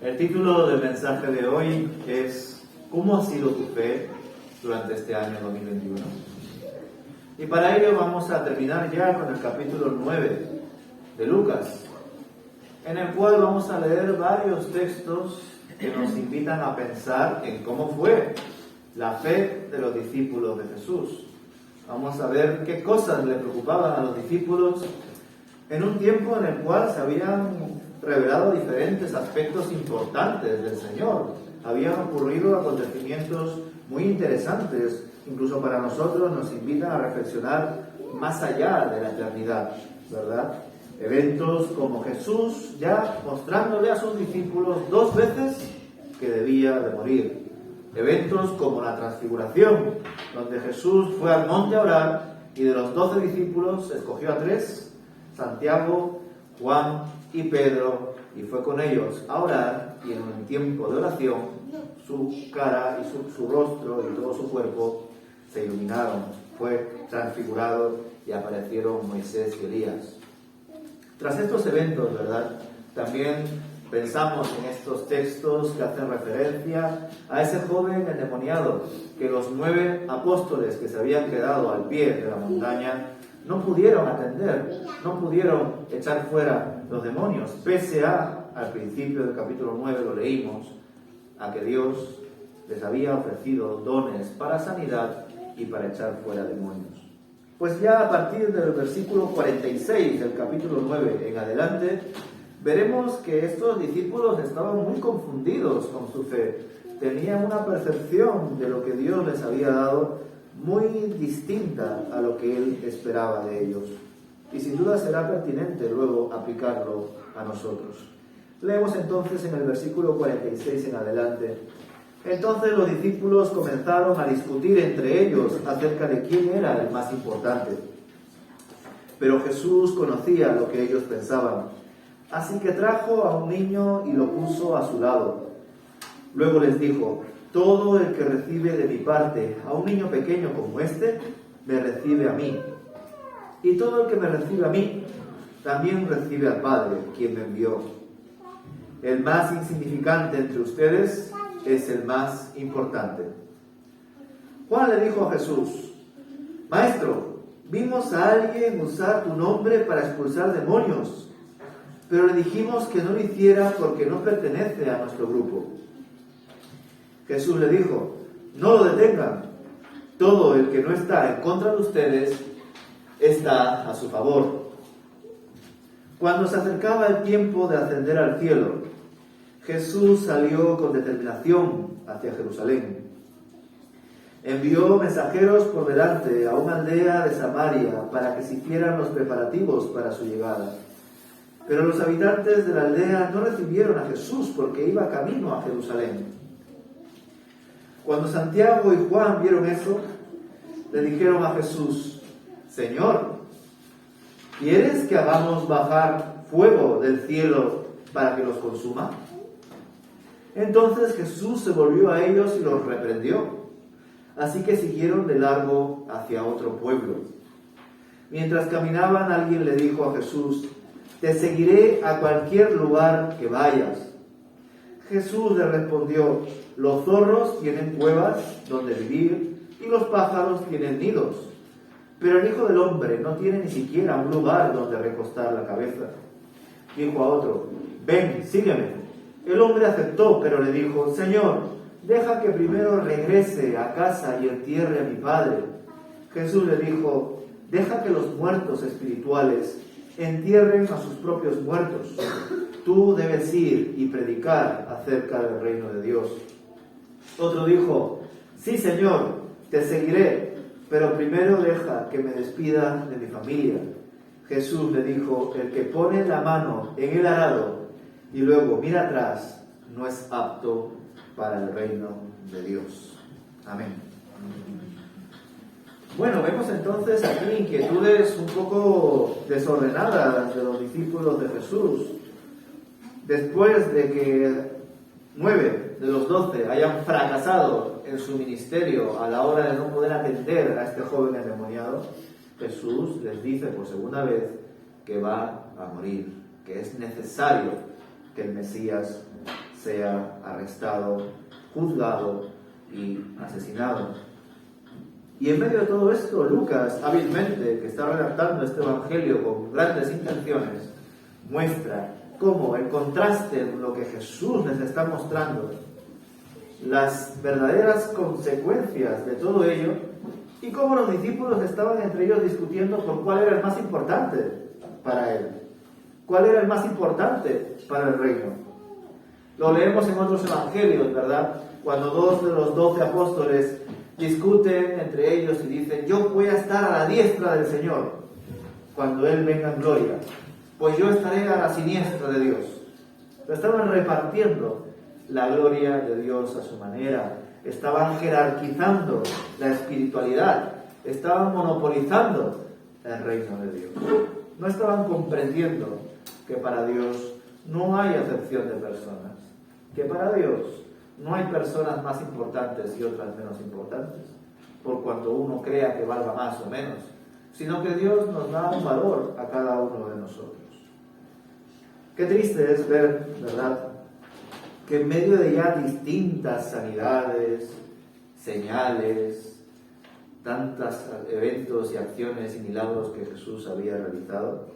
El título del mensaje de hoy es ¿Cómo ha sido tu fe durante este año 2021? Y para ello vamos a terminar ya con el capítulo 9 de Lucas, en el cual vamos a leer varios textos que nos invitan a pensar en cómo fue la fe de los discípulos de Jesús. Vamos a ver qué cosas le preocupaban a los discípulos en un tiempo en el cual se habían revelado diferentes aspectos importantes del Señor. Habían ocurrido acontecimientos muy interesantes, incluso para nosotros nos invitan a reflexionar más allá de la eternidad, ¿verdad? Eventos como Jesús ya mostrándole a sus discípulos 2 veces que debía de morir. Eventos como la transfiguración, donde Jesús fue al monte a orar y de los 12 discípulos escogió a 3, Santiago, Juan y Pedro, y fue con ellos a orar, y en un tiempo de oración su cara y su rostro y todo su cuerpo se iluminaron, fue transfigurado y aparecieron Moisés y Elías. Tras estos eventos, ¿verdad?, también pensamos en estos textos que hacen referencia a ese joven endemoniado que los 9 apóstoles que se habían quedado al pie de la montaña no pudieron atender, no pudieron echar fuera los demonios, pese al principio del capítulo 9 lo leímos, a que Dios les había ofrecido dones para sanidad y para echar fuera demonios. Pues ya a partir del versículo 46 del capítulo 9 en adelante, veremos que estos discípulos estaban muy confundidos con su fe. Tenían una percepción de lo que Dios les había dado muy distinta a lo que Él esperaba de ellos. Y sin duda será pertinente luego aplicarlo a nosotros. Leemos entonces en el versículo 46 en adelante. Entonces los discípulos comenzaron a discutir entre ellos acerca de quién era el más importante. Pero Jesús conocía lo que ellos pensaban. Así que trajo a un niño y lo puso a su lado. Luego les dijo: todo el que recibe de mi parte a un niño pequeño como este, me recibe a mí. Y todo el que me recibe a mí, también recibe al Padre, quien me envió. El más insignificante entre ustedes es el más importante. Juan le dijo a Jesús: Maestro, vimos a alguien usar tu nombre para expulsar demonios, pero le dijimos que no lo hiciera porque no pertenece a nuestro grupo. Jesús le dijo: no lo detengan. Todo el que no está en contra de ustedes está a su favor. Cuando se acercaba el tiempo de ascender al cielo, Jesús salió con determinación hacia Jerusalén. Envió mensajeros por delante a una aldea de Samaria para que se hicieran los preparativos para su llegada. Pero los habitantes de la aldea no recibieron a Jesús porque iba camino a Jerusalén. Cuando Santiago y Juan vieron eso, le dijeron a Jesús: Señor, ¿quieres que hagamos bajar fuego del cielo para que los consuma? Entonces Jesús se volvió a ellos y los reprendió. Así que siguieron de largo hacia otro pueblo. Mientras caminaban, alguien le dijo a Jesús: te seguiré a cualquier lugar que vayas. Jesús le respondió: los zorros tienen cuevas donde vivir y los pájaros tienen nidos, pero el Hijo del Hombre no tiene ni siquiera un lugar donde recostar la cabeza. Dijo a otro: ven, sígueme. El hombre aceptó, pero le dijo: Señor, deja que primero regrese a casa y entierre a mi padre. Jesús le dijo: deja que los muertos espirituales entierren a sus propios muertos. Tú debes ir y predicar acerca del reino de Dios. Otro dijo: sí, Señor, te seguiré, pero primero deja que me despida de mi familia. Jesús le dijo: el que pone la mano en el arado y luego mira atrás, no es apto para el reino de Dios. Amén. Bueno, vemos entonces aquí inquietudes un poco desordenadas de los discípulos de Jesús. Después de que 9 de los 12 hayan fracasado en su ministerio a la hora de no poder atender a este joven endemoniado, Jesús les dice por segunda vez que va a morir, que es necesario que el Mesías sea arrestado, juzgado y asesinado. Y en medio de todo esto, Lucas, hábilmente, que está redactando este evangelio con grandes intenciones, muestra cómo el contraste en lo que Jesús les está mostrando, las verdaderas consecuencias de todo ello, y cómo los discípulos estaban entre ellos discutiendo por cuál era el más importante para él, cuál era el más importante para el reino. Lo leemos en otros evangelios, ¿verdad? Cuando dos de los 12 apóstoles discuten entre ellos y dicen: yo voy a estar a la diestra del Señor cuando Él venga en gloria, pues yo estaré a la siniestra de Dios. Pero estaban repartiendo la gloria de Dios a su manera, estaban jerarquizando la espiritualidad, estaban monopolizando el reino de Dios. No estaban comprendiendo que para Dios no hay acepción de personas, que para Dios no hay personas más importantes y otras menos importantes, por cuanto uno crea que valga más o menos, sino que Dios nos da un valor a cada uno de nosotros. Qué triste es ver, ¿verdad?, que en medio de ya distintas sanidades, señales, tantos eventos y acciones y milagros que Jesús había realizado,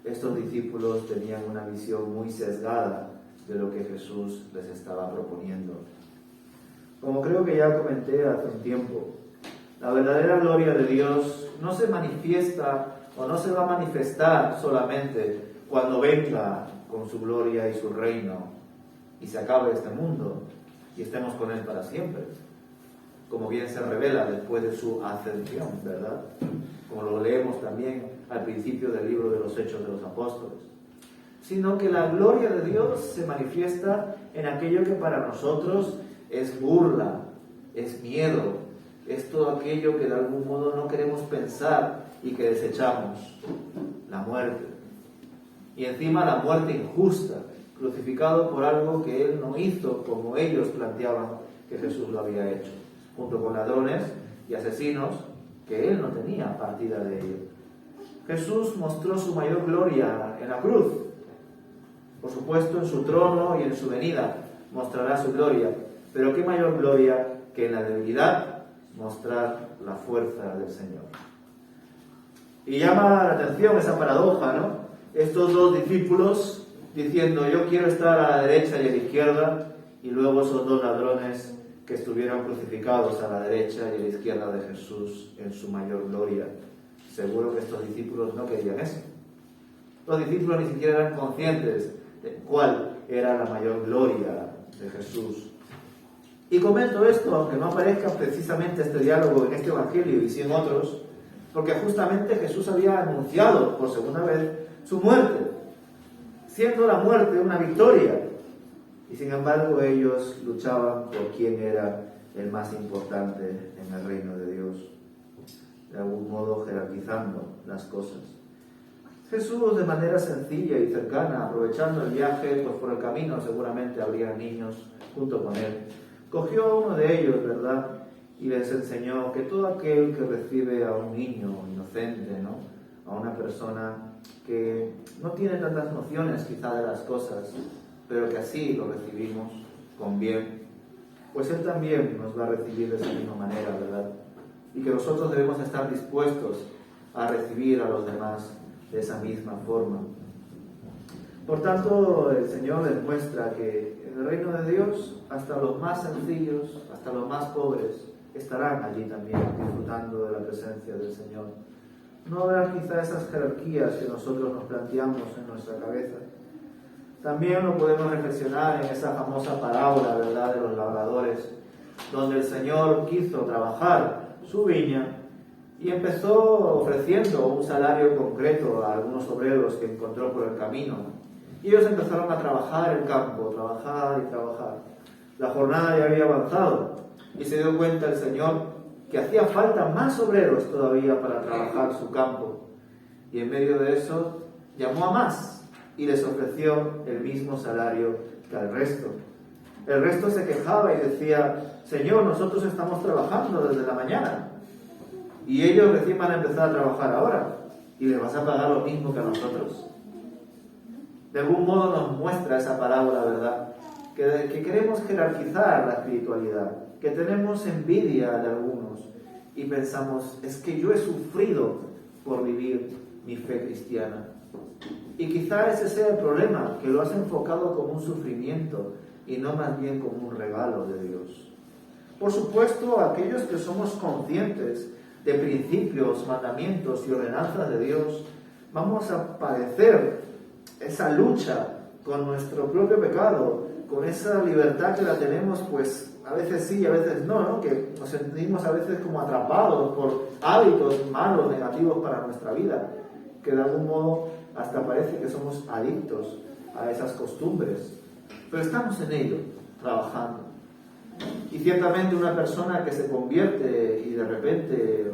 estos discípulos tenían una visión muy sesgada de lo que Jesús les estaba proponiendo. Como creo que ya comenté hace un tiempo, la verdadera gloria de Dios no se manifiesta o no se va a manifestar solamente cuando venga con su gloria y su reino y se acabe este mundo y estemos con Él para siempre, como bien se revela después de su ascensión, ¿verdad? Como lo leemos también al principio del libro de los Hechos de los Apóstoles. Sino que la gloria de Dios se manifiesta en aquello que para nosotros es burla, es miedo, es todo aquello que de algún modo no queremos pensar y que desechamos: la muerte. Y encima la muerte injusta, crucificado por algo que Él no hizo como ellos planteaban que Jesús lo había hecho, junto con ladrones y asesinos que Él no tenía partida de ello. Jesús mostró su mayor gloria en la cruz. Por supuesto, en su trono y en su venida mostrará su gloria, pero qué mayor gloria que en la debilidad mostrar la fuerza del Señor. Y llama la atención esa paradoja, ¿no? Estos dos discípulos diciendo: yo quiero estar a la derecha y a la izquierda, y luego esos dos ladrones que estuvieron crucificados a la derecha y a la izquierda de Jesús en su mayor gloria. Seguro que estos discípulos no querían eso. Los discípulos ni siquiera eran conscientes de cuál era la mayor gloria de Jesús. Y comento esto, aunque no aparezca precisamente este diálogo en este evangelio y sí en otros, porque justamente Jesús había anunciado por segunda vez su muerte, siendo la muerte una victoria. Y sin embargo ellos luchaban por quién era el más importante en el reino de Dios, de algún modo jerarquizando las cosas. Jesús, de manera sencilla y cercana, aprovechando el viaje, pues por el camino seguramente habría niños junto con él, cogió a uno de ellos, ¿verdad?, y les enseñó que todo aquel que recibe a un niño inocente, ¿no?, a una persona que no tiene tantas nociones quizá de las cosas, pero que así lo recibimos con bien, pues Él también nos va a recibir de esa misma manera, ¿verdad? Y que nosotros debemos estar dispuestos a recibir a los demás de esa misma forma. Por tanto, el Señor les muestra que en el reino de Dios, hasta los más sencillos, hasta los más pobres, estarán allí también disfrutando de la presencia del Señor. No habrá quizá esas jerarquías que nosotros nos planteamos en nuestra cabeza. También lo podemos reflexionar en esa famosa parábola, ¿verdad?, de los labradores, donde el Señor quiso trabajar su viña y empezó ofreciendo un salario concreto a algunos obreros que encontró por el camino. Y ellos empezaron a trabajar el campo, trabajar y trabajar. La jornada ya había avanzado y se dio cuenta el Señor que hacía falta más obreros todavía para trabajar su campo. Y en medio de eso llamó a más y les ofreció el mismo salario que al resto. El resto se quejaba y decía: Señor, nosotros estamos trabajando desde la mañana y ellos recién van a empezar a trabajar ahora y les vas a pagar lo mismo que a nosotros. De algún modo nos muestra esa parábola, ¿verdad?, que queremos jerarquizar la espiritualidad, que tenemos envidia de algunos y pensamos, es que yo he sufrido por vivir mi fe cristiana. Y quizá ese sea el problema, que lo has enfocado como un sufrimiento y no más bien como un regalo de Dios. Por supuesto, aquellos que somos conscientes de principios, mandamientos y ordenanzas de Dios, vamos a padecer esa lucha con nuestro propio pecado, con esa libertad que la tenemos, pues a veces sí y a veces no, ¿no? Que nos sentimos a veces como atrapados por hábitos malos, negativos para nuestra vida, que de algún modo hasta parece que somos adictos a esas costumbres. Pero estamos en ello, trabajando. Y ciertamente una persona que se convierte y de repente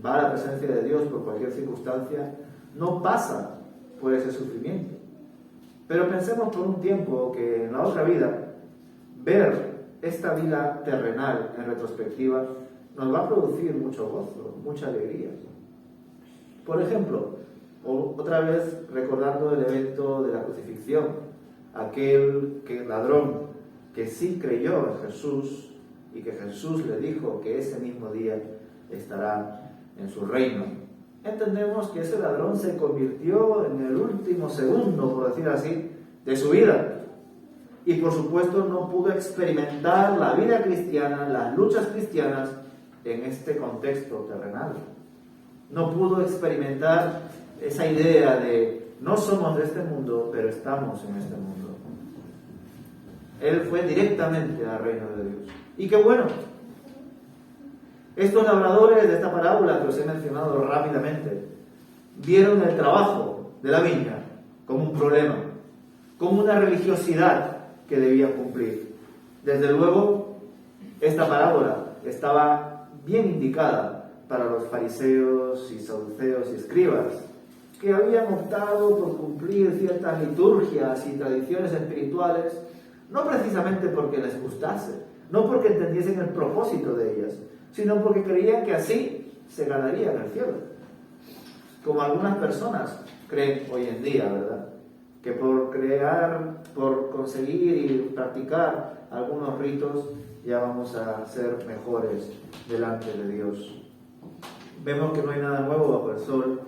va a la presencia de Dios por cualquier circunstancia, no pasa por ese sufrimiento. Pero pensemos por un tiempo que en la otra vida, ver esta vida terrenal en retrospectiva nos va a producir mucho gozo, mucha alegría. Por ejemplo, otra vez recordando el evento de la crucifixión, aquel ladrón que sí creyó en Jesús y que Jesús le dijo que ese mismo día estará en su reino. Entendemos que ese ladrón se convirtió en el último segundo, por decir así, de su vida. Y por supuesto no pudo experimentar la vida cristiana, las luchas cristianas en este contexto terrenal. No pudo experimentar esa idea de no somos de este mundo, pero estamos en este mundo. Él fue directamente al reino de Dios. Y qué bueno. Estos labradores de esta parábola que os he mencionado rápidamente vieron el trabajo de la viña como un problema, como una religiosidad que debían cumplir. Desde luego, esta parábola estaba bien indicada para los fariseos y saduceos y escribas, que habían optado por cumplir ciertas liturgias y tradiciones espirituales, no precisamente porque les gustase, no porque entendiesen el propósito de ellas, sino porque creían que así se ganarían el cielo. Como algunas personas creen hoy en día, ¿verdad? Que por conseguir y practicar algunos ritos, ya vamos a ser mejores delante de Dios. Vemos que no hay nada nuevo bajo el sol,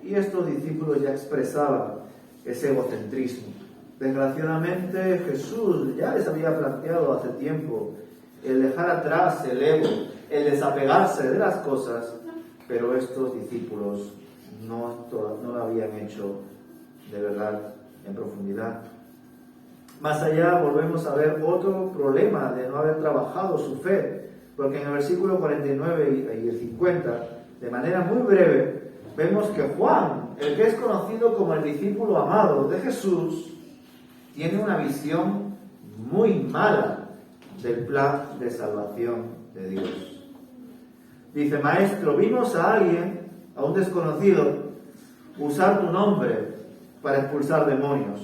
y estos discípulos ya expresaban ese egocentrismo. Desgraciadamente, Jesús ya les había planteado hace tiempo el dejar atrás el ego, el desapegarse de las cosas, pero estos discípulos no lo habían hecho de verdad en profundidad. Más allá volvemos a ver otro problema de no haber trabajado su fe, porque en el versículo 49 y el 50, de manera muy breve, vemos que Juan, el que es conocido como el discípulo amado de Jesús, tiene una visión muy mala del plan de salvación de Dios. Dice: Maestro, vimos a alguien, a un desconocido, usar tu nombre para expulsar demonios,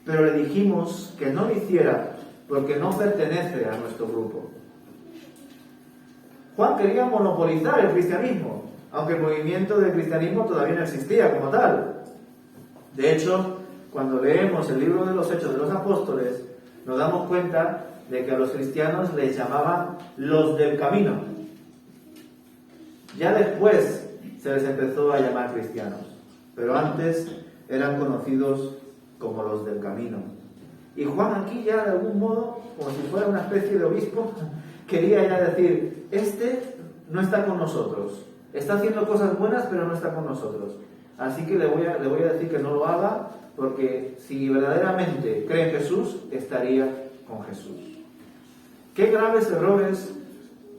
pero le dijimos que no lo hiciera porque no pertenece a nuestro grupo. Juan quería monopolizar el cristianismo, aunque el movimiento del cristianismo todavía no existía como tal. De hecho, cuando leemos el libro de los Hechos de los Apóstoles, nos damos cuenta de que a los cristianos les llamaban los del camino. Ya después se les empezó a llamar cristianos, pero antes eran conocidos como los del camino. Y Juan aquí ya de algún modo, como si fuera una especie de obispo, quería ya decir: este no está con nosotros, está haciendo cosas buenas pero no está con nosotros. Así que le voy a decir que no lo haga, porque si verdaderamente cree en Jesús, estaría con Jesús. ¿Qué graves errores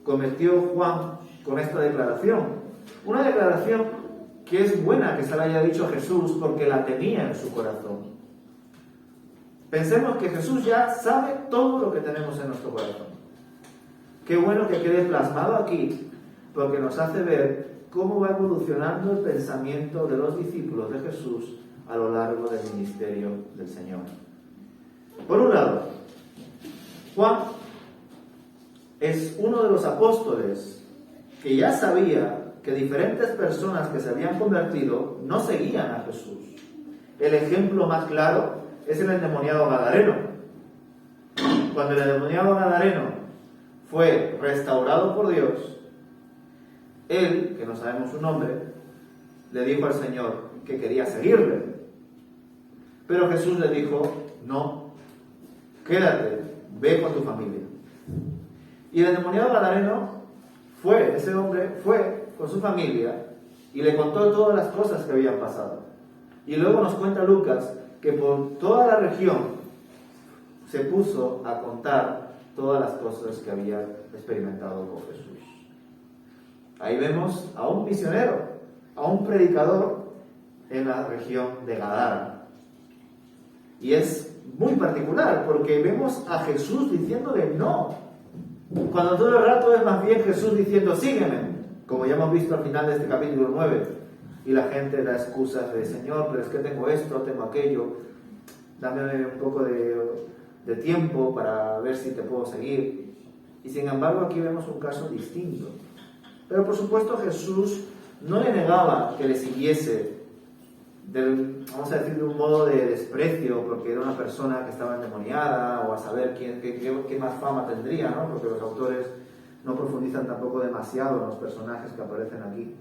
cometió Juan con esta declaración? Una declaración que es buena que se la haya dicho a Jesús porque la tenía en su corazón. Pensemos que Jesús ya sabe todo lo que tenemos en nuestro corazón. Qué bueno que quede plasmado aquí, porque nos hace ver cómo va evolucionando el pensamiento de los discípulos de Jesús a lo largo del ministerio del Señor. Por un lado, Juan es uno de los apóstoles que ya sabía que diferentes personas que se habían convertido no seguían a Jesús. El ejemplo más claro es el endemoniado Gadareno. cuando el endemoniado gadareno fue restaurado por Dios, él, que no sabemos su nombre, le dijo al Señor que quería seguirle. Pero Jesús le dijo, no, quédate, ve con tu familia. Y el endemoniado gadareno ese hombre fue con su familia y le contó todas las cosas que habían pasado. Y luego nos cuenta Lucas que por toda la región se puso a contar todas las cosas que había experimentado con Jesús. Ahí vemos a un misionero, a un predicador en la región de Gadara. Y es muy particular porque vemos a Jesús diciéndole no, cuando todo el rato es más bien Jesús diciendo sígueme, como ya hemos visto al final de este capítulo 9. Y la gente da excusas de Señor, pero es que tengo esto, tengo aquello, dame un poco de tiempo para ver si te puedo seguir. Y sin embargo aquí vemos un caso distinto. Pero por supuesto Jesús no le negaba que le siguiese, vamos a decir, de un modo de desprecio, porque era una persona que estaba endemoniada, o a saber qué más fama tendría, ¿no? Porque los autores no profundizan tampoco demasiado en los personajes que aparecen aquí.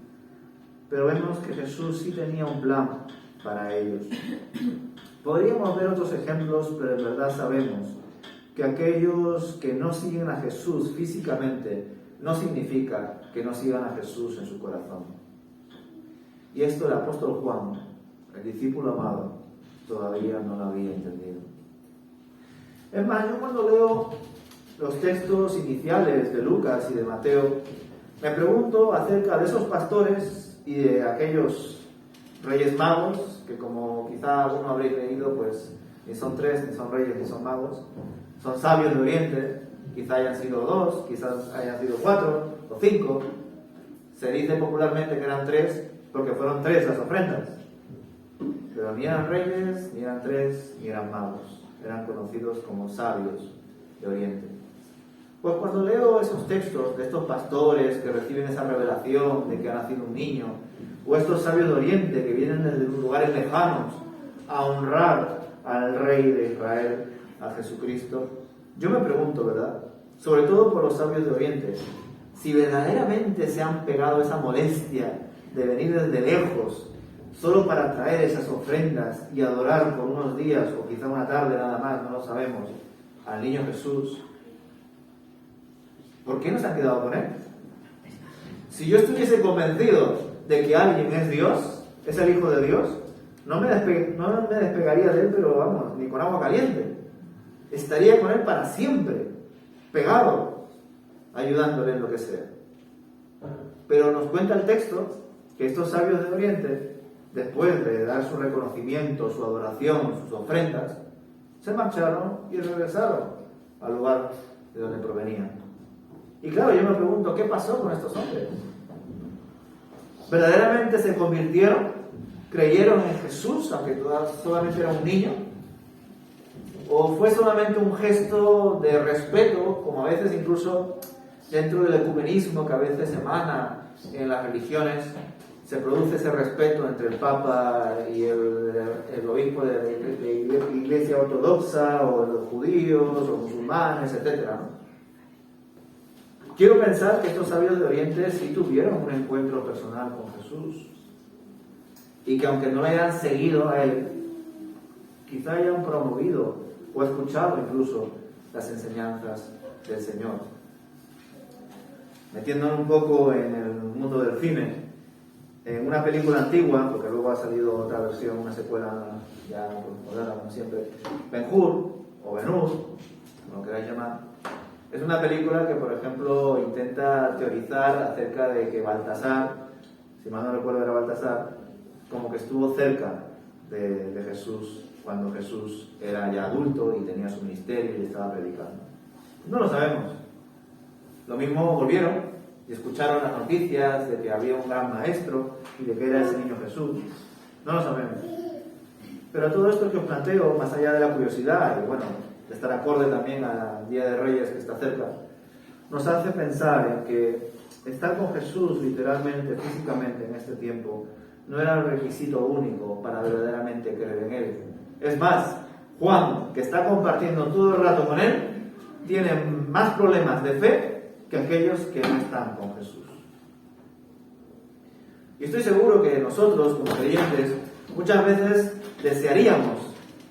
Pero vemos que Jesús sí tenía un plan para ellos. Podríamos ver otros ejemplos, pero en verdad sabemos que aquellos que no siguen a Jesús físicamente no significa que no sigan a Jesús en su corazón. Y esto el apóstol Juan, el discípulo amado, todavía no lo había entendido. Es más, yo cuando leo los textos iniciales de Lucas y de Mateo, me pregunto acerca de esos pastores y de aquellos reyes magos, que como quizá alguno habréis leído, pues ni son tres, ni son reyes, ni son magos, son sabios de Oriente, quizá hayan sido 2, quizás hayan sido 4 o 5, se dice popularmente que eran 3, porque fueron 3 las ofrendas, pero ni eran reyes, ni eran 3, ni eran magos, eran conocidos como sabios de Oriente. Pues cuando leo esos textos de estos pastores que reciben esa revelación de que ha nacido un niño, o estos sabios de Oriente que vienen desde lugares lejanos a honrar al Rey de Israel, a Jesucristo, yo me pregunto, ¿verdad? Sobre todo por los sabios de Oriente, si verdaderamente se han pegado esa molestia de venir desde lejos solo para traer esas ofrendas y adorar por unos días o quizá una tarde nada más, no lo sabemos, al niño Jesús. ¿Por qué no se han quedado con él? Si yo estuviese convencido de que alguien es Dios, es el Hijo de Dios, no me despegaría de él, pero vamos, ni con agua caliente. Estaría con él para siempre, pegado, ayudándole en lo que sea. Pero nos cuenta el texto que estos sabios de Oriente, después de dar su reconocimiento, su adoración, sus ofrendas, se marcharon y regresaron al lugar de donde provenían. Y claro, yo me pregunto, ¿qué pasó con estos hombres? ¿Verdaderamente se convirtieron? ¿Creyeron en Jesús, aunque solamente era un niño? ¿O fue solamente un gesto de respeto, como a veces incluso dentro del ecumenismo que a veces emana en las religiones, se produce ese respeto entre el Papa y el obispo de la Iglesia Ortodoxa, o los judíos, o musulmanes, etc., ¿no? Quiero pensar que estos sabios de Oriente sí tuvieron un encuentro personal con Jesús y que aunque no le hayan seguido a él, quizá hayan promovido o escuchado incluso las enseñanzas del Señor. Metiéndonos un poco en el mundo del cine, en una película antigua, porque luego ha salido otra versión, una secuela ya moderna como siempre, Ben-Hur o Ben-Hur, como lo queráis llamar, es una película que, por ejemplo, intenta teorizar acerca de que Baltasar, si mal no recuerdo era Baltasar, como que estuvo cerca de Jesús cuando Jesús era ya adulto y tenía su ministerio y estaba predicando. No lo sabemos. Lo mismo volvieron y escucharon las noticias de que había un gran maestro y de que era ese niño Jesús. No lo sabemos. Pero todo esto que os planteo, más allá de la curiosidad y bueno, de estar acorde también al Día de Reyes que está cerca, nos hace pensar en que estar con Jesús literalmente, físicamente en este tiempo, no era el requisito único para verdaderamente creer en Él. Es más, Juan, que está compartiendo todo el rato con Él, tienen más problemas de fe que aquellos que no están con Jesús. Y estoy seguro que nosotros, como creyentes, muchas veces desearíamos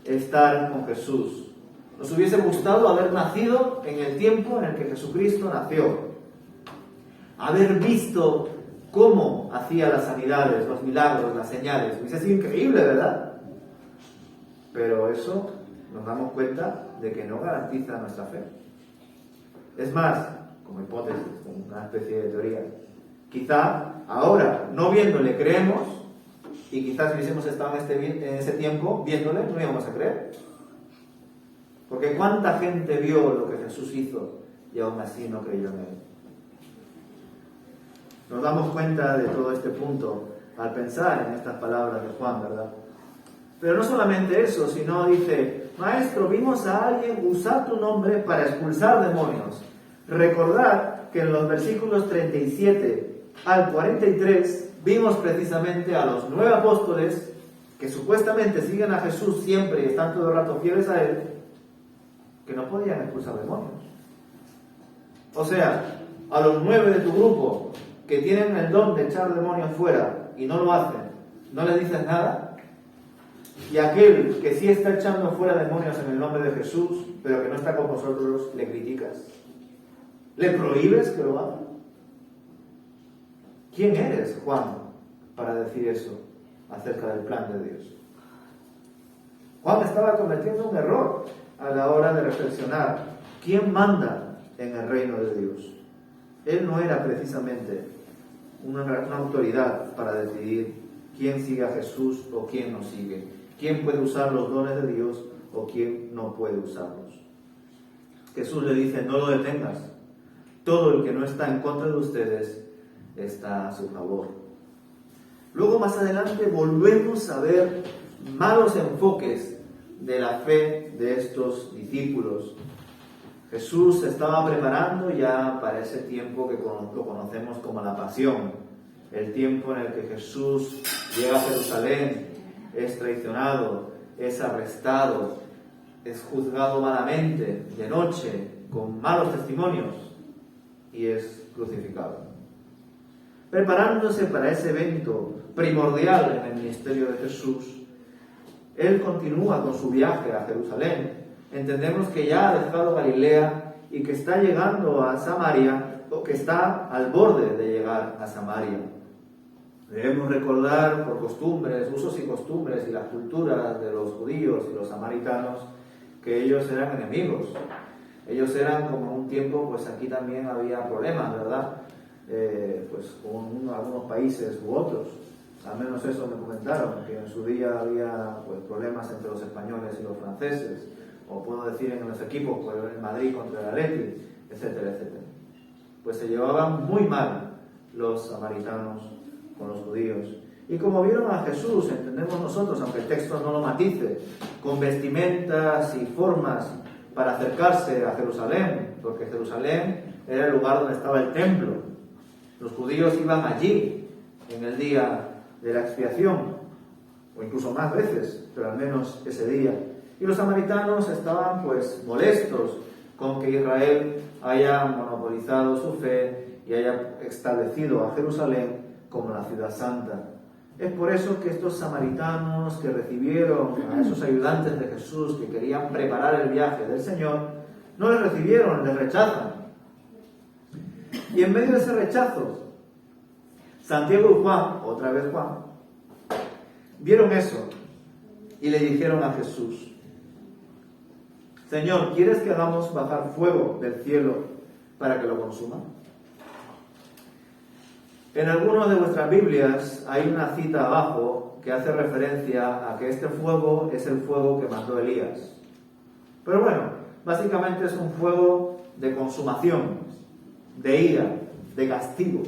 estar con Jesús. Nos hubiese gustado haber nacido en el tiempo en el que Jesucristo nació. Haber visto cómo hacía las sanidades, los milagros, las señales. Hubiese sido increíble, ¿verdad? Pero eso nos damos cuenta de que no garantiza nuestra fe. Es más, como hipótesis, como una especie de teoría, quizá ahora, no viéndole, creemos, y quizás si hubiésemos estado en ese tiempo viéndole, no íbamos a creer. Porque ¿cuánta gente vio lo que Jesús hizo y aún así no creyó en él? Nos damos cuenta de todo este punto al pensar en estas palabras de Juan, ¿verdad? Pero no solamente eso, sino dice: Maestro, vimos a alguien usar tu nombre para expulsar demonios. Recordad que en los versículos 37 al 43 vimos precisamente a los 9 apóstoles que supuestamente siguen a Jesús siempre y están todo el rato fieles a él, que no podían expulsar demonios. O sea, a los 9 de tu grupo que tienen el don de echar demonios fuera y no lo hacen, ¿no les dices nada? Y aquel que sí está echando fuera demonios en el nombre de Jesús, pero que no está con vosotros, le criticas. ¿Le prohíbes que lo haga? ¿Quién eres, Juan, para decir eso acerca del plan de Dios? Juan estaba cometiendo un error a la hora de reflexionar. ¿Quién manda en el reino de Dios? Él no era precisamente una autoridad para decidir quién sigue a Jesús o quién no sigue, quién puede usar los dones de Dios o quién no puede usarlos. Jesús le dice: no lo detengas. Todo el que no está en contra de ustedes está a su favor. Luego, más adelante, volvemos a ver malos enfoques de la fe de estos discípulos. Jesús se estaba preparando ya para ese tiempo que lo conocemos como la pasión, el tiempo en el que Jesús llega a Jerusalén, es traicionado, es arrestado, es juzgado malamente, de noche, con malos testimonios, y es crucificado. Preparándose para ese evento primordial en el ministerio de Jesús, Él continúa con su viaje a Jerusalén. Entendemos que ya ha dejado Galilea y que está llegando a Samaria, o que está al borde de llegar a Samaria. Debemos recordar por costumbres, usos y costumbres y las culturas de los judíos y los samaritanos que ellos eran enemigos. Ellos eran, como en un tiempo, pues aquí también había problemas, ¿verdad? Pues con algunos países u otros. Al menos eso me comentaron, que en su día había pues problemas entre los españoles y los franceses, o puedo decir en los equipos, pues en Madrid contra el Atleti, etcétera, etcétera. Pues se llevaban muy mal los samaritanos con los judíos. Y como vieron a Jesús, entendemos nosotros, aunque el texto no lo matice, con vestimentas y formas para acercarse a Jerusalén, porque Jerusalén era el lugar donde estaba el templo. Los judíos iban allí en el día de la expiación, o incluso más veces, pero al menos ese día. Y los samaritanos estaban pues molestos con que Israel haya monopolizado su fe y haya establecido a Jerusalén como la ciudad santa. Es por eso que estos samaritanos que recibieron a esos ayudantes de Jesús que querían preparar el viaje del Señor, no les recibieron, les rechazan. Y en medio de ese rechazo, Santiago y Juan, otra vez Juan, vieron eso y le dijeron a Jesús: Señor, ¿quieres que hagamos bajar fuego del cielo para que lo consuma? En algunas de vuestras Biblias hay una cita abajo que hace referencia a que este fuego es el fuego que mandó Elías. Pero bueno, básicamente es un fuego de consumación, de ira, de castigo.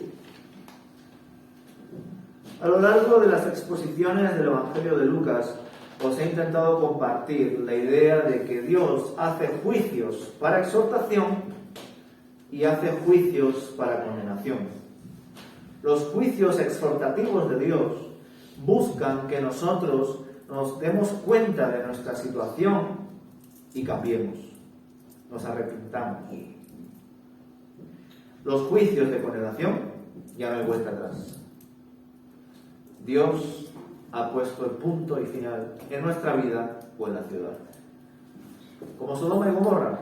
A lo largo de las exposiciones del Evangelio de Lucas, os he intentado compartir la idea de que Dios hace juicios para exhortación y hace juicios para condenación. Los juicios exhortativos de Dios buscan que nosotros nos demos cuenta de nuestra situación y cambiemos. nos arrepintamos. Los juicios de condenación, ya no hay vuelta atrás. Dios ha puesto el punto y final en nuestra vida o en la ciudad. Como Sodoma y Gomorra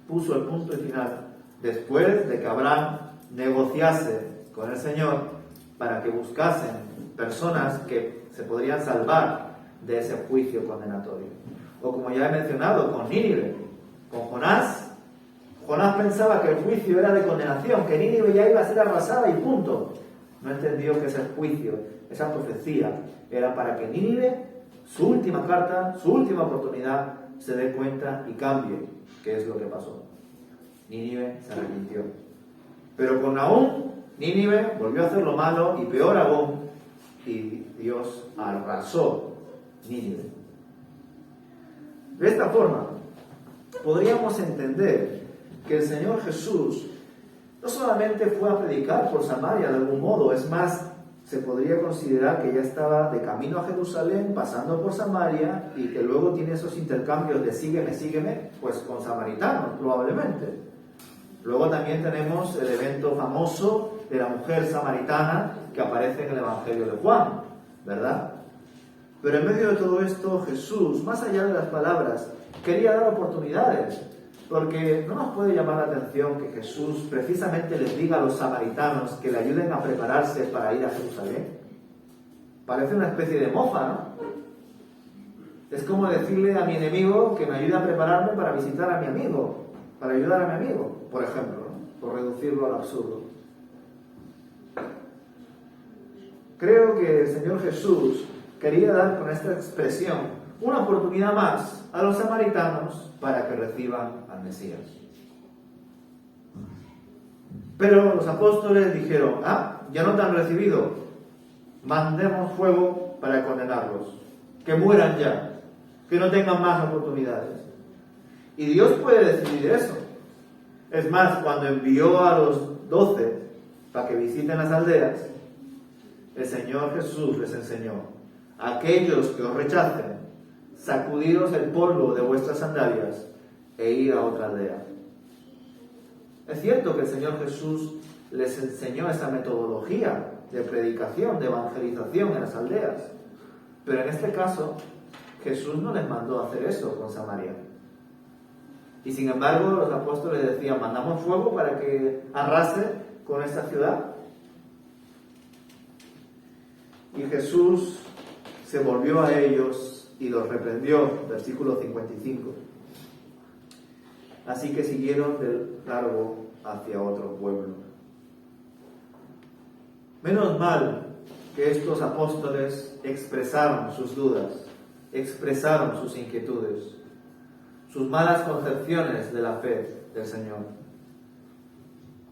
puso el punto y final después de que Abraham negociase con el Señor para que buscasen personas que se podrían salvar de ese juicio condenatorio. O como ya he mencionado, con Nínive, con Jonás. Jonás pensaba que el juicio era de condenación, que Nínive ya iba a ser arrasada y punto. No entendió que ese juicio, esa profecía, era para que Nínive, su última carta, su última oportunidad, se dé cuenta y cambie, que es lo que pasó. Nínive se arrepintió. Pero con Nahum, Nínive volvió a hacer lo malo y peor aún, y Dios arrasó Nínive. De esta forma, podríamos entender que el Señor Jesús no solamente fue a predicar por Samaria de algún modo, es más, se podría considerar que ya estaba de camino a Jerusalén, pasando por Samaria, y que luego tiene esos intercambios de sígueme, pues con samaritanos, probablemente. Luego también tenemos el evento famoso de la mujer samaritana que aparece en el Evangelio de Juan, ¿verdad? Pero en medio de todo esto, Jesús, más allá de las palabras, quería dar oportunidades, porque no nos puede llamar la atención que Jesús precisamente les diga a los samaritanos que le ayuden a prepararse para ir a Jerusalén. Parece una especie de mofa, ¿no? Es como decirle a mi enemigo que me ayude a prepararme para visitar a mi amigo, para ayudar a mi amigo, por ejemplo, ¿no? Por reducirlo al absurdo. Creo que el Señor Jesús quería dar con esta expresión una oportunidad más a los samaritanos para que reciban al Mesías. Pero los apóstoles dijeron, ya no te han recibido, mandemos fuego para condenarlos, que mueran ya, que no tengan más oportunidades. Y Dios puede decidir eso. Es más, cuando envió a los 12 para que visiten las aldeas, el Señor Jesús les enseñó: aquellos que os rechacen, sacudiros el polvo de vuestras sandalias e ir a otra aldea. Es cierto que el Señor Jesús les enseñó esa metodología de predicación, de evangelización en las aldeas, pero en este caso Jesús no les mandó a hacer eso con Samaria. Y sin embargo los apóstoles decían: mandamos fuego para que arrase con esta ciudad. Y Jesús se volvió a ellos y los reprendió, versículo 55. Así que siguieron del largo hacia otro pueblo. Menos mal que estos apóstoles expresaron sus dudas, expresaron sus inquietudes, sus malas concepciones de la fe del Señor.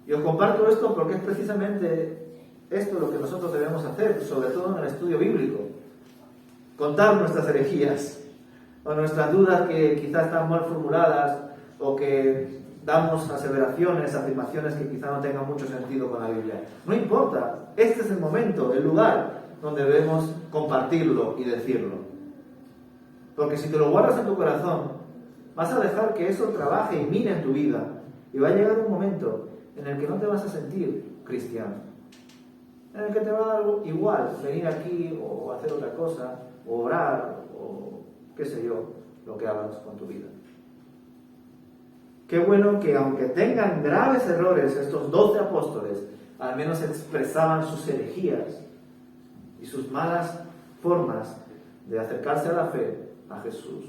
Y os comparto esto porque es precisamente esto lo que nosotros debemos hacer, sobre todo en el estudio bíblico. Contar nuestras herejías o nuestras dudas que quizás están mal formuladas o que damos aseveraciones, afirmaciones que quizás no tengan mucho sentido con la Biblia. No importa, este es el momento, el lugar donde debemos compartirlo y decirlo. Porque si te lo guardas en tu corazón, vas a dejar que eso trabaje y mire en tu vida, y va a llegar un momento en el que no te vas a sentir cristiano, en el que te va a dar igual venir aquí o hacer otra cosa, o orar, o qué sé yo, lo que hagas con tu vida. Qué bueno que aunque tengan graves errores estos 12 apóstoles, al menos expresaban sus herejías y sus malas formas de acercarse a la fe a Jesús.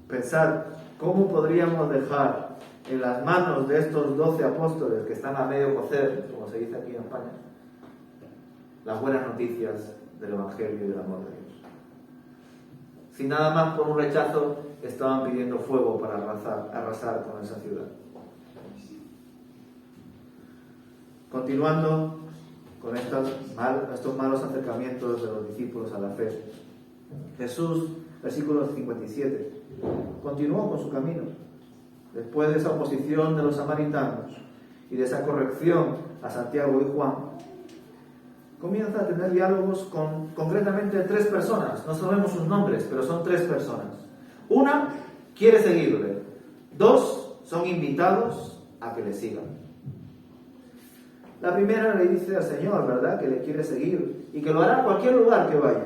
Pensad cómo podríamos dejar en las manos de estos 12 apóstoles que están a medio cocer, como se dice aquí en España, las buenas noticias del Evangelio y del amor de Dios. Si nada más por un rechazo estaban pidiendo fuego para arrasar con esa ciudad. Continuando con estos malos acercamientos de los discípulos a la fe, Jesús, versículo 57, continuó con su camino. Después de esa oposición de los samaritanos y de esa corrección a Santiago y Juan, comienza a tener diálogos con concretamente 3 personas. No sabemos sus nombres, pero son 3 personas. Una quiere seguirle, 2 son invitados a que le sigan. La primera le dice al Señor, ¿verdad?, que le quiere seguir y que lo hará a cualquier lugar que vaya.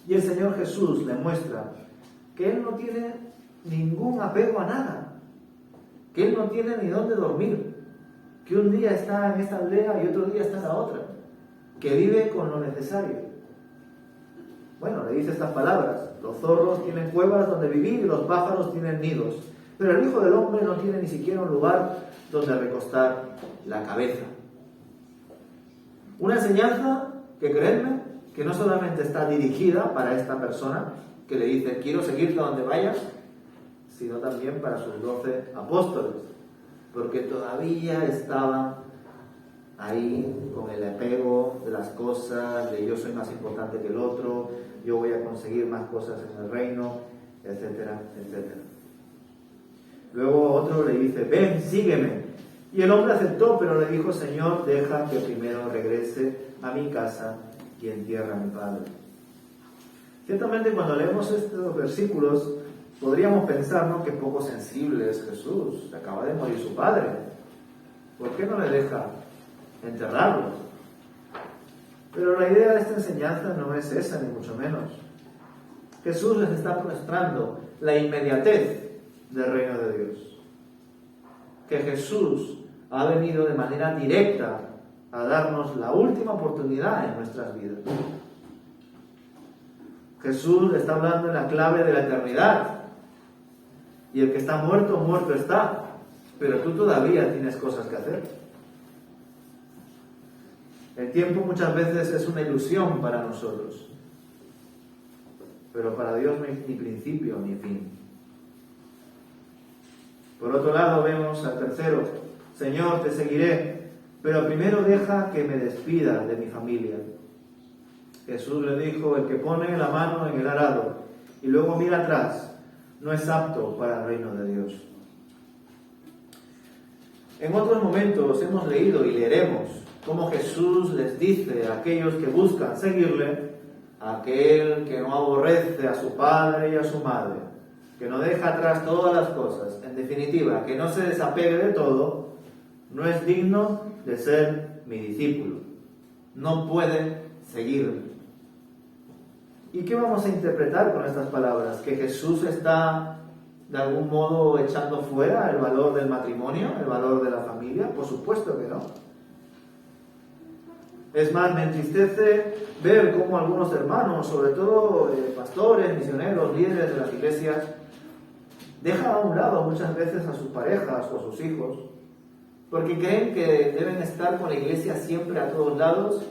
Y el Señor Jesús le muestra que Él no tiene ningún apego a nada, que Él no tiene ni dónde dormir, que un día está en esta aldea y otro día está en la otra, que vive con lo necesario. Bueno, le dice estas palabras: los zorros tienen cuevas donde vivir y los pájaros tienen nidos, pero el Hijo del Hombre no tiene ni siquiera un lugar donde recostar la cabeza. Una enseñanza que, creedme, que no solamente está dirigida para esta persona que le dice quiero seguirte a donde vayas, sino también para sus 12 apóstoles, porque todavía estaban ahí con el apego de las cosas, de yo soy más importante que el otro, yo voy a conseguir más cosas en el reino, etcétera, etcétera. Luego otro le dice, ven, sígueme. Y el hombre aceptó, pero le dijo, Señor, deja que primero regrese a mi casa y entierre a mi padre. Ciertamente cuando leemos estos versículos podríamos pensar, ¿no?, que poco sensible es Jesús, acaba de morir su padre. ¿Por qué no le deja enterrarlo? Pero la idea de esta enseñanza no es esa, ni mucho menos. Jesús les está mostrando la inmediatez del reino de Dios. Que Jesús ha venido de manera directa a darnos la última oportunidad en nuestras vidas. Jesús está hablando en la clave de la eternidad. Y el que está muerto, muerto está. Pero tú todavía tienes cosas que hacer. El tiempo muchas veces es una ilusión para nosotros. Pero para Dios no hay ni principio ni fin. Por otro lado vemos al tercero, Señor, te seguiré, pero primero deja que me despida de mi familia. Jesús le dijo, el que pone la mano en el arado y luego mira atrás, no es apto para el reino de Dios. En otros momentos hemos leído y leeremos cómo Jesús les dice a aquellos que buscan seguirle, a aquel que no aborrece a su padre y a su madre, que no deja atrás todas las cosas, en definitiva, que no se desapegue de todo, no es digno de ser mi discípulo, no puede seguirme. ¿Y qué vamos a interpretar con estas palabras? ¿Que Jesús está de algún modo echando fuera el valor del matrimonio, el valor de la familia? Por supuesto que no. Es más, me entristece ver cómo algunos hermanos, sobre todo pastores, misioneros, líderes de las iglesias, dejan a un lado muchas veces a sus parejas o a sus hijos, porque creen que deben estar con la iglesia siempre a todos lados,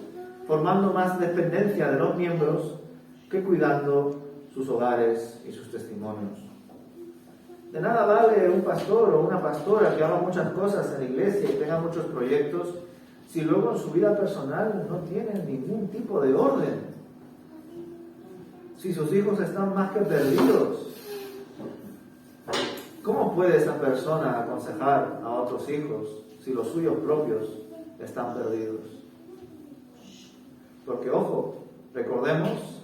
formando más dependencia de los miembros que cuidando sus hogares y sus testimonios. De nada vale un pastor o una pastora que haga muchas cosas en la iglesia y tenga muchos proyectos si luego en su vida personal no tienen ningún tipo de orden. Si sus hijos están más que perdidos, ¿cómo puede esa persona aconsejar a otros hijos si los suyos propios están perdidos? Porque, ojo, recordemos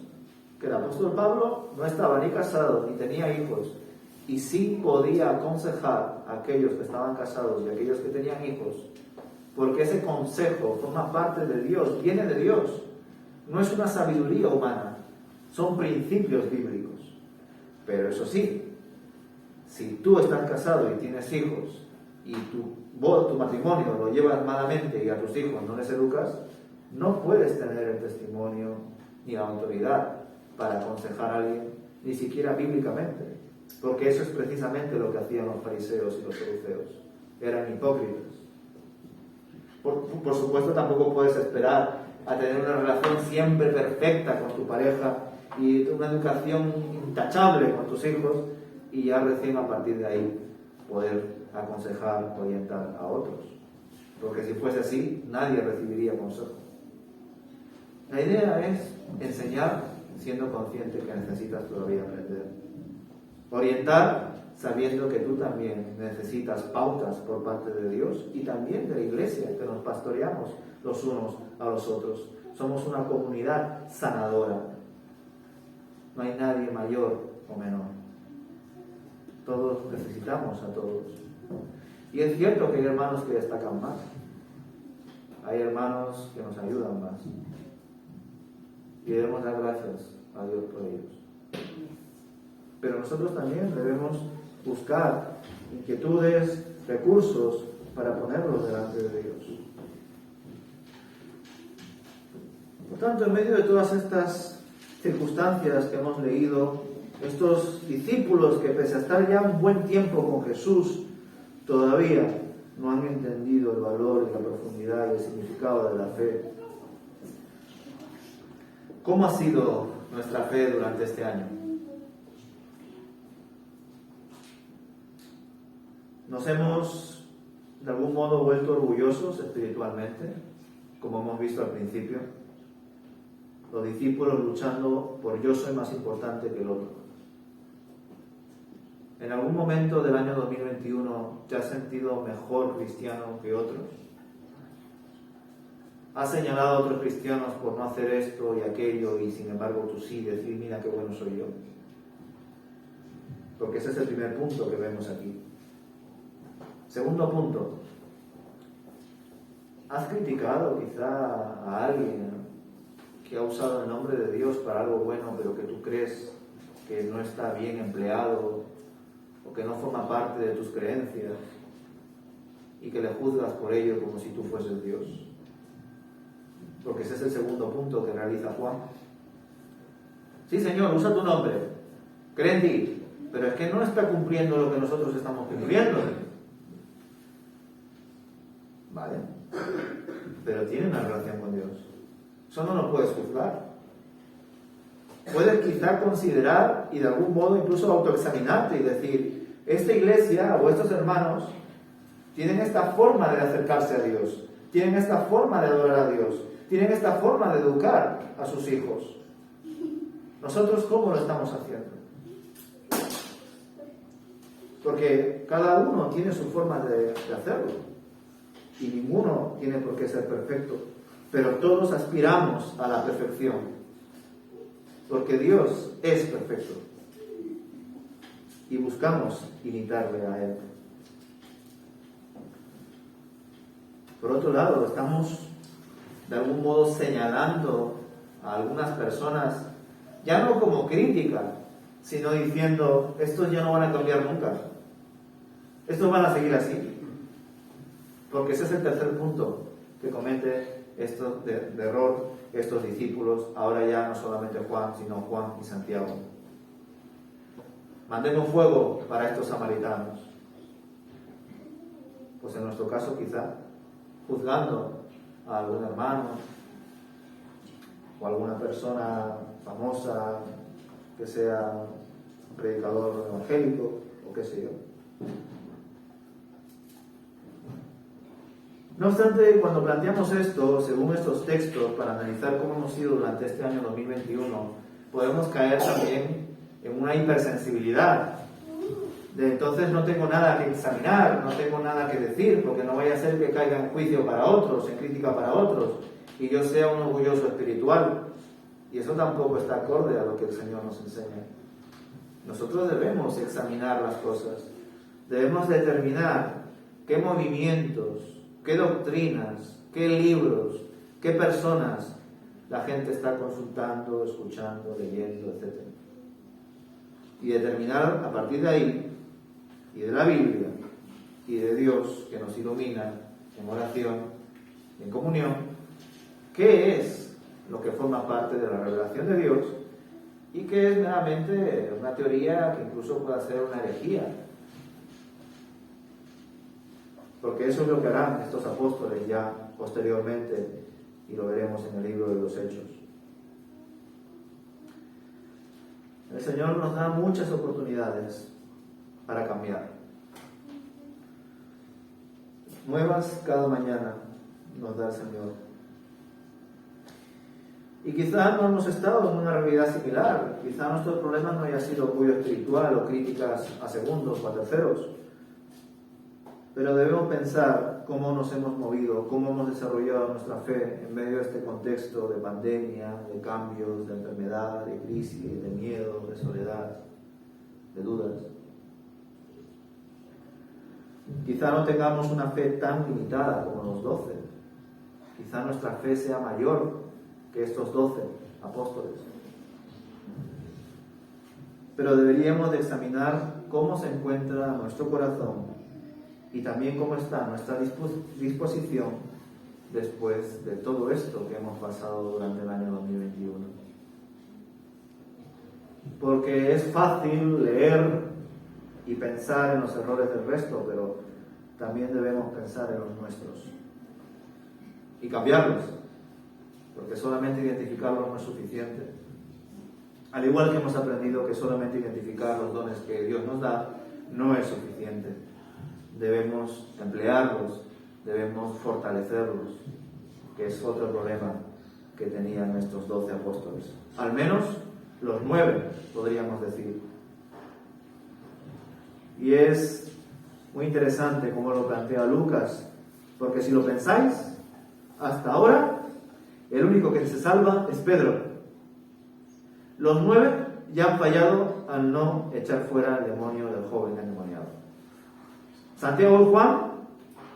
que el apóstol Pablo no estaba ni casado ni tenía hijos y sí podía aconsejar a aquellos que estaban casados y a aquellos que tenían hijos, porque ese consejo forma parte de Dios, viene de Dios, no es una sabiduría humana, son principios bíblicos. Pero eso sí, si tú estás casado y tienes hijos y tu matrimonio lo llevas malamente y a tus hijos no les educas, no puedes tener el testimonio ni la autoridad para aconsejar a alguien, ni siquiera bíblicamente, porque eso es precisamente lo que hacían los fariseos y los saduceos, eran hipócritas. Por supuesto, tampoco puedes esperar a tener una relación siempre perfecta con tu pareja y una educación intachable con tus hijos y ya recién a partir de ahí poder aconsejar, orientar a otros. Porque si fuese así, nadie recibiría consejo. La idea es enseñar siendo consciente que necesitas todavía aprender. Orientar sabiendo que tú también necesitas pautas por parte de Dios y también de la iglesia, que nos pastoreamos los unos a los otros. Somos una comunidad sanadora. No hay nadie mayor o menor. Todos necesitamos a todos. Y es cierto que hay hermanos que destacan más. Hay hermanos que nos ayudan más. Y debemos dar gracias a Dios por ellos. Pero nosotros también debemos buscar inquietudes, recursos para ponerlos delante de Dios. Por tanto, en medio de todas estas circunstancias que hemos leído, estos discípulos que pese a estar ya un buen tiempo con Jesús, todavía no han entendido el valor y la profundidad y el significado de la fe. ¿Cómo ha sido nuestra fe durante este año? ¿Nos hemos de algún modo vuelto orgullosos espiritualmente, como hemos visto al principio? Los discípulos luchando por yo soy más importante que el otro. ¿En algún momento del año 2021 te has sentido mejor cristiano que otros? ¿Has señalado a otros cristianos por no hacer esto y aquello y sin embargo tú sí decir mira qué bueno soy yo? Porque ese es el primer punto que vemos aquí. Segundo punto, ¿has criticado quizá a alguien que ha usado el nombre de Dios para algo bueno, pero que tú crees que no está bien empleado o que no forma parte de tus creencias y que le juzgas por ello como si tú fueses Dios? Porque ese es el segundo punto que realiza Juan. Sí, Señor, usa tu nombre, cree en ti, pero es que no está cumpliendo lo que nosotros estamos cumpliendo. Vale, pero tiene una relación con Dios. Eso no lo puedes juzgar. Puedes quizá considerar y de algún modo incluso autoexaminarte y decir, esta iglesia o estos hermanos tienen esta forma de acercarse a Dios, tienen esta forma de adorar a Dios, tienen esta forma de educar a sus hijos. ¿Nosotros cómo lo estamos haciendo? Porque cada uno tiene su forma de hacerlo. Y ninguno tiene por qué ser perfecto, pero todos aspiramos a la perfección, porque Dios es perfecto y buscamos imitarle a Él. Por otro lado, estamos de algún modo señalando a algunas personas, ya no como crítica, sino diciendo, estos ya no van a cambiar nunca, estos van a seguir así. Porque ese es el tercer punto que comete esto de error estos discípulos, ahora ya no solamente Juan, sino Juan y Santiago. Mandemos fuego para estos samaritanos. Pues en nuestro caso quizá, juzgando a algún hermano o alguna persona famosa que sea predicador evangélico o qué sé yo. No obstante, cuando planteamos esto, según estos textos, para analizar cómo hemos ido durante este año 2021, podemos caer también en una hipersensibilidad. De entonces no tengo nada que examinar, no tengo nada que decir, porque no vaya a ser que caiga en juicio para otros, en crítica para otros, y yo sea un orgulloso espiritual. Y eso tampoco está acorde a lo que el Señor nos enseña. Nosotros debemos examinar las cosas, debemos determinar qué movimientos, qué doctrinas, qué libros, qué personas la gente está consultando, escuchando, leyendo, etc. Y determinar a partir de ahí, y de la Biblia, y de Dios que nos ilumina en oración, en comunión, qué es lo que forma parte de la revelación de Dios y qué es meramente una teoría que incluso pueda ser una herejía. Porque eso es lo que harán estos apóstoles ya posteriormente, y lo veremos en el libro de los Hechos. El Señor nos da muchas oportunidades para cambiar. Nuevas cada mañana nos da el Señor. Y quizá no hemos estado en una realidad similar. Quizá nuestro problema no haya sido orgullo espiritual o críticas a segundos o a terceros. Pero debemos pensar cómo nos hemos movido, cómo hemos desarrollado nuestra fe en medio de este contexto de pandemia, de cambios, de enfermedad, de crisis, de miedo, de soledad, de dudas. Quizá no tengamos una fe tan limitada como los 12. Quizá nuestra fe sea mayor que estos 12 apóstoles. Pero deberíamos de examinar cómo se encuentra nuestro corazón y también cómo está nuestra disposición después de todo esto que hemos pasado durante el año 2021. Porque es fácil leer y pensar en los errores del resto, pero también debemos pensar en los nuestros y cambiarlos, porque solamente identificarlos no es suficiente. Al igual que hemos aprendido que solamente identificar los dones que Dios nos da no es suficiente. Debemos emplearlos, debemos fortalecerlos, que es otro problema que tenían estos 12 apóstoles. Al menos los 9, podríamos decir. Y es muy interesante cómo lo plantea Lucas, porque si lo pensáis, hasta ahora, el único que se salva es Pedro. Los 9 ya han fallado al no echar fuera el demonio del joven endemoniado. Santiago y Juan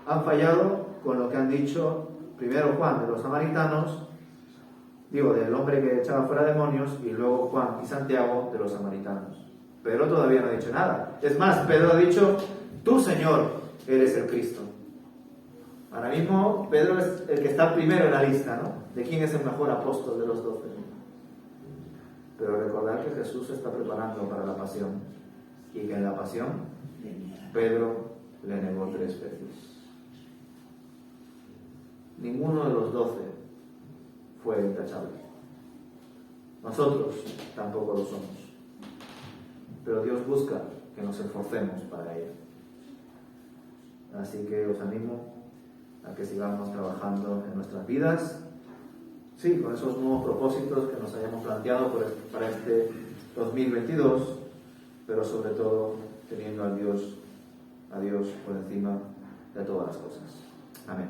han fallado con lo que han dicho primero Juan de los samaritanos, del hombre que echaba fuera demonios, y luego Juan y Santiago de los samaritanos. Pedro todavía no ha dicho nada. Es más, Pedro ha dicho: tú, Señor, eres el Cristo. Ahora mismo Pedro es el que está primero en la lista, ¿no? De quién es el mejor apóstol de los 12. Pero recordar que Jesús se está preparando para la pasión y que en la pasión Pedro le negó 3 veces. Ninguno de los 12 fue intachable. Nosotros tampoco lo somos. Pero Dios busca que nos esforcemos para ello. Así que os animo a que sigamos trabajando en nuestras vidas, sí, con esos nuevos propósitos que nos hayamos planteado para este 2022, pero sobre todo teniendo a Dios por encima de todas las cosas. Amén.